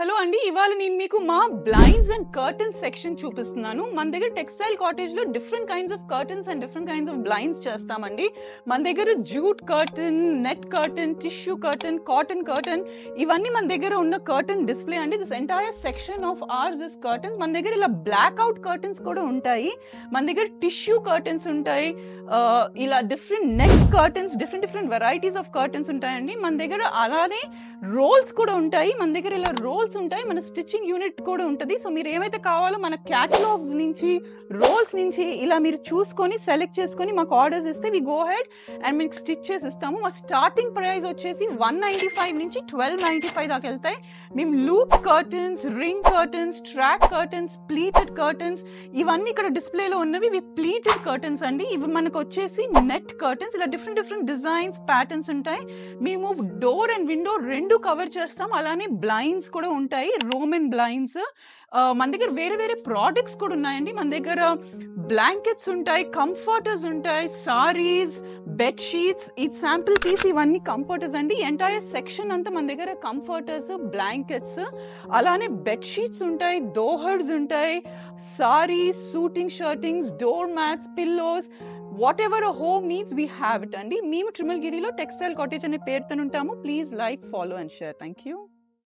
Hello అండి. ఇవాళ నేను మీకు మా బ్లైండ్స్ అండ్ కర్టన్స్ సెక్షన్ చూపిస్తున్నాను. మన దగ్గర టెక్స్టైల్ కాటేజ్‌లో different kinds of curtains and different kinds of blinds చేస్తామండి. మన దగ్గర jute curtain, net curtain, tissue curtain, cotton curtain ఇవన్నీ మన దగ్గర ఉన్న కర్టన్ డిస్ప్లే అండి. This entire section of ours is curtains. మన దగ్గర ఇలా బ్లాక్ అవుట్ కర్టన్స్ కూడా ఉంటాయి. మన దగ్గర టిష్యూ కర్టన్స్ ఉంటాయి. ఇలా different net curtains, different varieties of curtains ఉంటాయండి. మన దగ్గర అలానే రోల్స్ కూడా ఉంటాయి. మన దగ్గర ఇలా రోల్స్ ఉంటాయి. మన స్టిచ్చింగ్ యూనిట్ కూడా ఉంటుంది. సో మీరు ఏమైతే కావాలో మన క్యాటలాగ్స్ నుంచి, రోల్స్ నుంచి ఇలా మీరు చూసుకొని సెలెక్ట్ చేసుకొని మాకు ఆర్డర్స్ ఇస్తే వి గో హెడ్ అండ్ మీకు స్టిచ్ చేసి ఇస్తాము. మా స్టార్టింగ్ ప్రైస్ వచ్చేసి 195 నుంచి 1295 దాకా వెళ్తాయి. మేము loop curtains, ring curtains, track curtains, pleated curtains ఇవన్నీ ఇక్కడ డిస్ప్లేలో ఉన్నవి ఇవి ప్లీటెడ్ కర్టన్స్ అండి. ఇవి మనకు వచ్చేసి నెట్ కర్టన్స్. ఇలా డిఫరెంట్ డిజైన్స్, ప్యాటర్న్స్ ఉంటాయి. మేము డోర్ అండ్ విండో రెండు కవర్ చేస్తాం. అలానే బ్లైండ్స్ కూడా ఉంటాయి, రోమన్ బ్లైండ్స్. మన దగ్గర వేరే ప్రోడక్ట్స్ కూడా ఉన్నాయండి. మన దగ్గర బ్లాంకెట్స్ ఉంటాయి, కంఫర్టర్స్ ఉంటాయి, సారీస్, బెడ్ షీట్స్. ఈ శాంపుల్ పీస్ ఇవన్నీ కంఫర్టర్స్ అండి. ఎంటైర్ సెక్షన్ అంతా మన దగ్గర కంఫర్టర్స్, బ్లాంకెట్స్, అలానే బెడ్ షీట్స్ ఉంటాయి, దోహర్స్ ఉంటాయి, saris, suiting shirtings, door mats, pillows, whatever a home needs we have it అండి. మేము ట్రిమల్గిరిలో టెక్స్టైల్ కాటేజ్ అనే పేరుతో ఉంటాము. Please like, follow and share. Thank you.